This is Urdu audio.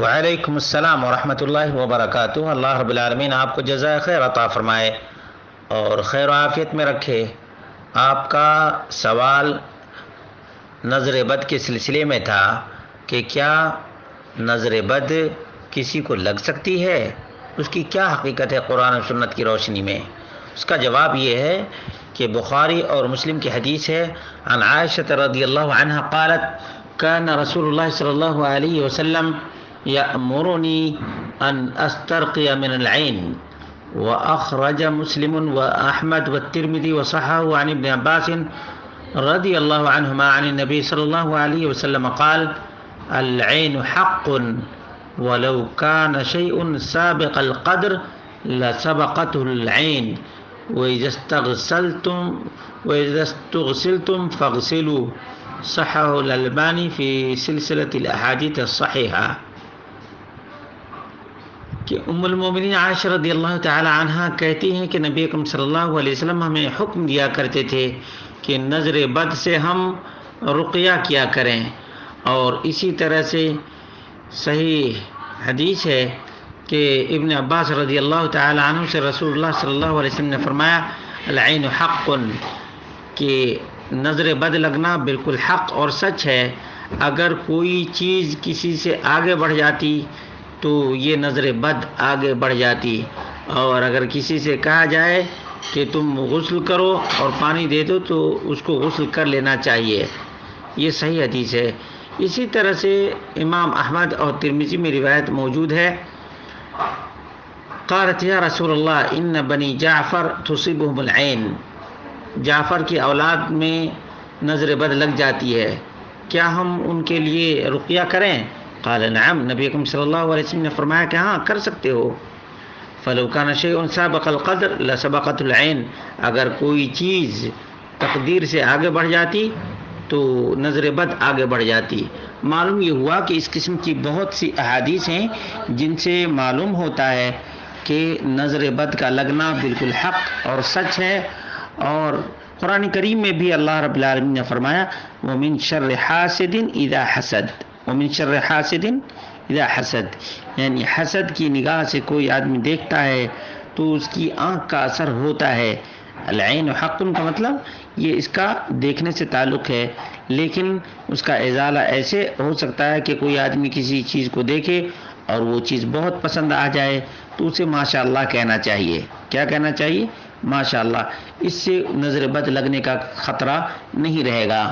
وعلیکم السلام ورحمۃ اللہ وبرکاتہ۔ اللہ رب العالمین آپ کو جزائے خیر عطا فرمائے اور خیر و عافیت میں رکھے۔ آپ کا سوال نظر بد کے سلسلے میں تھا کہ کیا نظر بد کسی کو لگ سکتی ہے، اس کی کیا حقیقت ہے قرآن و سنت کی روشنی میں؟ اس کا جواب یہ ہے کہ بخاری اور مسلم کی حدیث ہے، عن عائشہ رضی اللہ عنہ قالت کان رسول اللہ صلی اللہ علیہ وسلم یأمرنی ان استرقی من العین، وأخرج مسلم وأحمد والترمذي وصححه عن ابن عباس رضی اللہ عنہما عن النبی صلی اللہ علیہ وسلم قال العین حق ولو كان شيء سابق القدر لسبقته العين وإذا استغسلتم فاغسلوا، صححه الألباني في سلسلة الأحاديث الصحيحة۔ کہ ام المومنین عائشہ رضی اللہ تعالی عنہا کہتی ہیں کہ نبی اکرم صلی اللہ علیہ وسلم ہمیں حکم دیا کرتے تھے کہ نظر بد سے ہم رقیہ کیا کریں، اور اسی طرح سے صحیح حدیث ہے کہ ابن عباس رضی اللہ تعالی عنہ سے رسول اللہ صلی اللہ علیہ وسلم نے فرمایا العین حق، کہ نظر بد لگنا بالکل حق اور سچ ہے۔ اگر کوئی چیز کسی سے آگے بڑھ جاتی تو یہ نظر بد آگے بڑھ جاتی، اور اگر کسی سے کہا جائے کہ تم غسل کرو اور پانی دے دو تو اس کو غسل کر لینا چاہیے، یہ صحیح حدیث ہے۔ اسی طرح سے امام احمد اور ترمذی میں روایت موجود ہے، قالت یا رسول اللہ ان بنی جعفر تصیبهم العین، جعفر کی اولاد میں نظر بد لگ جاتی ہے، کیا ہم ان کے لیے رقیہ کریں؟ قال نعم، نبی اکرم صلی اللہ علیہ وسلم نے فرمایا کہ ہاں کر سکتے ہو۔ فلو كان شيء سابق القدر لسبقت العین، اگر کوئی چیز تقدیر سے آگے بڑھ جاتی تو نظر بد آگے بڑھ جاتی۔ معلوم یہ ہوا کہ اس قسم کی بہت سی احادیث ہیں جن سے معلوم ہوتا ہے کہ نظر بد کا لگنا بالکل حق اور سچ ہے، اور قرآن کریم میں بھی اللہ رب العالمین نے فرمایا وَمِن شَرِّ حَاسِدٍ إِذَا حَسَدَ، وَمِن شَرِّ حَاسِدٍ إِذَا حَسَدَ، یعنی حسد کی نگاہ سے کوئی آدمی دیکھتا ہے تو اس کی آنکھ کا اثر ہوتا ہے۔ العین حق کا مطلب یہ اس کا دیکھنے سے تعلق ہے، لیکن اس کا ازالہ ایسے ہو سکتا ہے کہ کوئی آدمی کسی چیز کو دیکھے اور وہ چیز بہت پسند آ جائے تو اسے ماشاء اللہ کہنا چاہیے۔ کیا کہنا چاہیے؟ ماشاء اللہ، اس سے نظر بد لگنے کا خطرہ نہیں رہے گا۔